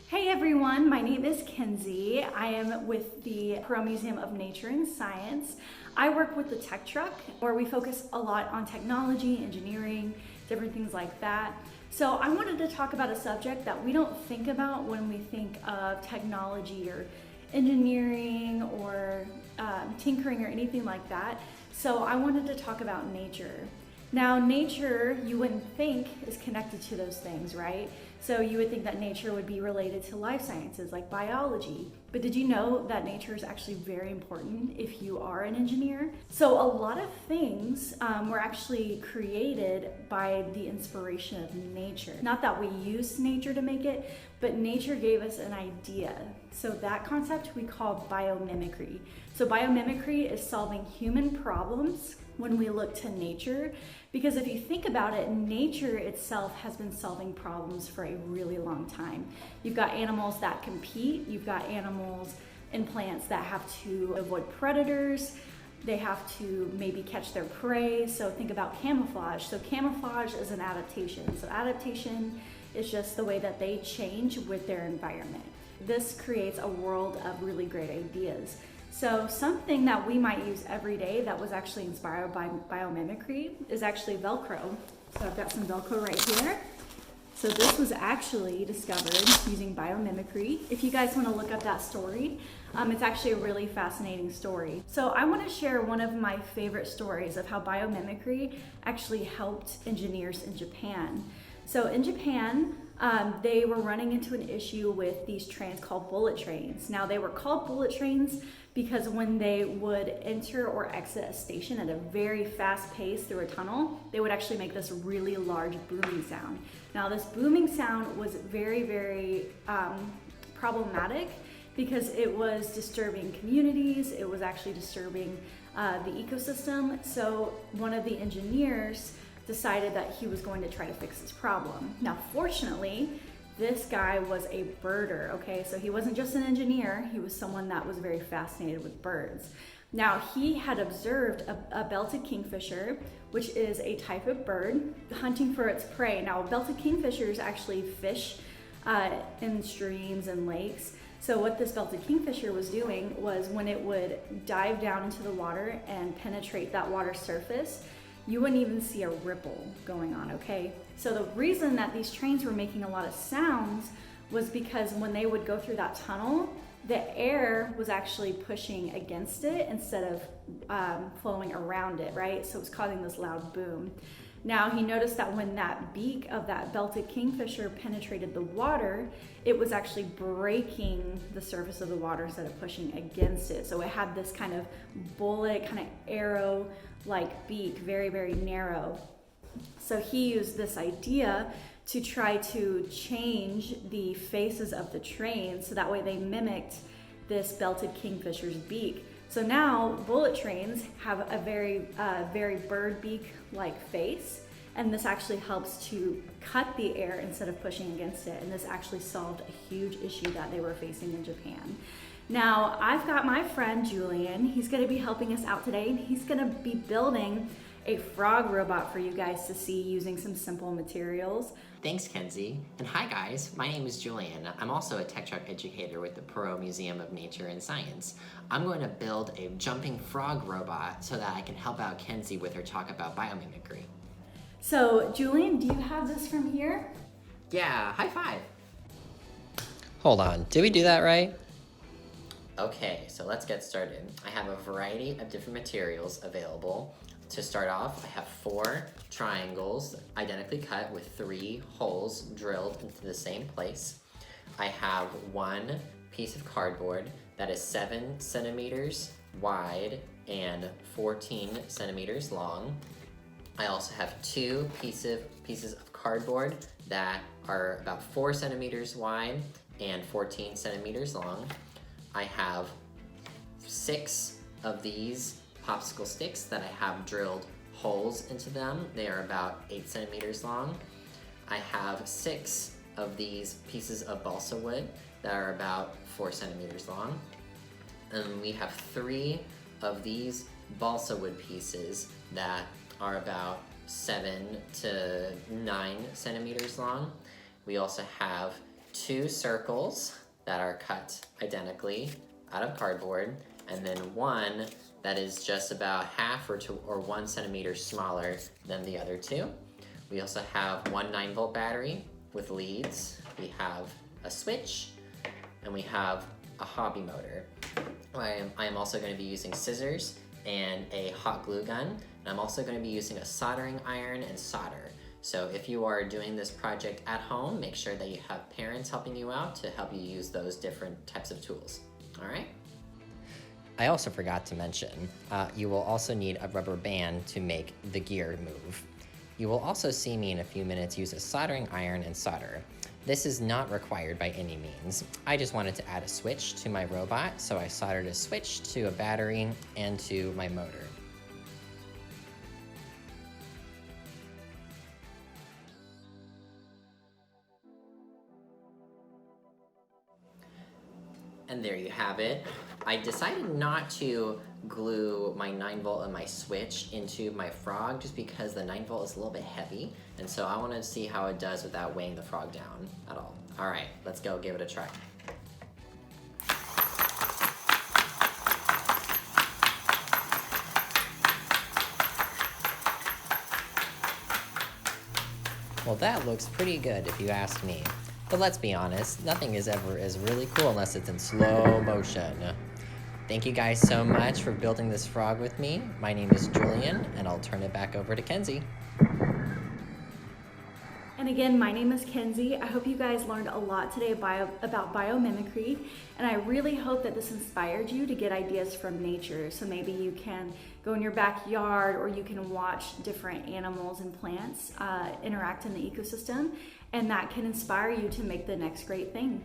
Hey everyone, my name is Kenzie. I am with the Pearl Museum of Nature and Science. I work with the Tech Truck, where we focus a lot on technology, engineering, different things like that. So I wanted to talk about a subject that we don't think about when we think of technology or engineering or tinkering or anything like that. So I wanted to talk about nature. Now, nature, you wouldn't think is connected to those things, right? So you would think that nature would be related to life sciences like biology. But did you know that nature is actually very important if you are an engineer? So a lot of things were actually created by the inspiration of nature. Not that we used nature to make it, but nature gave us an idea. So that concept we call biomimicry. So biomimicry is solving human problems when we look to nature, because if you think about it, nature itself has been solving problems for a really long time. You've got animals that compete, you've got animals and plants that have to avoid predators, they have to maybe catch their prey. So think about camouflage. So camouflage is an adaptation. So adaptation is just the way that they change with their environment. This creates a world of really great ideas. So something that we might use every day that was actually inspired by biomimicry is actually Velcro. So I've got some Velcro right here. So this was actually discovered using biomimicry. If you guys want to look up that story, it's actually a really fascinating story. So I want to share one of my favorite stories of how biomimicry actually helped engineers in Japan. So in Japan, they were running into an issue with these trains called bullet trains. Now they were called bullet trains because when they would enter or exit a station at a very fast pace through a tunnel, they would actually make this really large booming sound. Now this booming sound was very problematic because it was disturbing communities, it was actually disturbing the ecosystem. So one of the engineers decided that he was going to try to fix this problem. Now, fortunately, this guy was a birder, okay? So he wasn't just an engineer, he was someone that was very fascinated with birds. Now, he had observed a belted kingfisher, which is a type of bird, hunting for its prey. Now, belted kingfishers actually fish in streams and lakes. So what this belted kingfisher was doing was when it would dive down into the water and penetrate that water surface, you wouldn't even see a ripple going on, okay? So the reason that these trains were making a lot of sounds was because when they would go through that tunnel, the air was actually pushing against it instead of flowing around it, right? So it was causing this loud boom. Now he noticed that when that beak of that belted kingfisher penetrated the water, it was actually breaking the surface of the water instead of pushing against it. So it had this kind of bullet, kind of arrow-like beak, very narrow. So he used this idea to try to change the faces of the train so that way they mimicked this belted kingfisher's beak. So now bullet trains have a very bird beak-like face, and this actually helps to cut the air instead of pushing against it, and this actually solved a huge issue that they were facing in Japan. Now, I've got my friend Julian. He's gonna be helping us out today, and he's gonna be building a frog robot for you guys to see using some simple materials. Thanks, Kenzie. And hi guys, my name is Julian. I'm also a Tech Truck educator with the Pearl Museum of Nature and Science. I'm going to build a jumping frog robot so that I can help out Kenzie with her talk about biomimicry. So, Julian, do you have this from here? Yeah, high five. Hold on, did we do that right? Okay, so let's get started. I have a variety of different materials available. To start off, I have 4 triangles identically cut with 3 holes drilled into the same place. I have 1 piece of cardboard that is 7 centimeters wide and 14 centimeters long. I also have 2 pieces of cardboard that are about 4 centimeters wide and 14 centimeters long. I have 6 of these popsicle sticks that I have drilled holes into them. They are about 8 centimeters long. I have 6 of these pieces of balsa wood that are about 4 centimeters long. And we have 3 of these balsa wood pieces that are about 7 to 9 centimeters long. We also have 2 circles that are cut identically out of cardboard, and then one that is just about half or 1 centimeter smaller than the other 2. We also have one 9-volt battery with leads. We have a switch, and we have a hobby motor. I am also going to be using scissors and a hot glue gun, and I'm also going to be using a soldering iron and solder. So if you are doing this project at home, make sure that you have parents helping you out to help you use those different types of tools. All right? I also forgot to mention, you will also need a rubber band to make the gear move. You will also see me in a few minutes use a soldering iron and solder. This is not required by any means. I just wanted to add a switch to my robot, so I soldered a switch to a battery and to my motor. And there you have it. I decided not to glue my 9-volt and my switch into my frog just because the 9-volt is a little bit heavy, and so I wanted to see how it does without weighing the frog down at all. All right, let's go give it a try. Well, that looks pretty good if you ask me. But let's be honest, nothing is ever as really cool unless it's in slow motion. Thank you guys so much for building this frog with me. My name is Julian, and I'll turn it back over to Kenzie. And again, my name is Kenzie. I hope you guys learned a lot today about biomimicry, and I really hope that this inspired you to get ideas from nature. So maybe you can go in your backyard, or you can watch different animals and plants interact in the ecosystem, and that can inspire you to make the next great thing.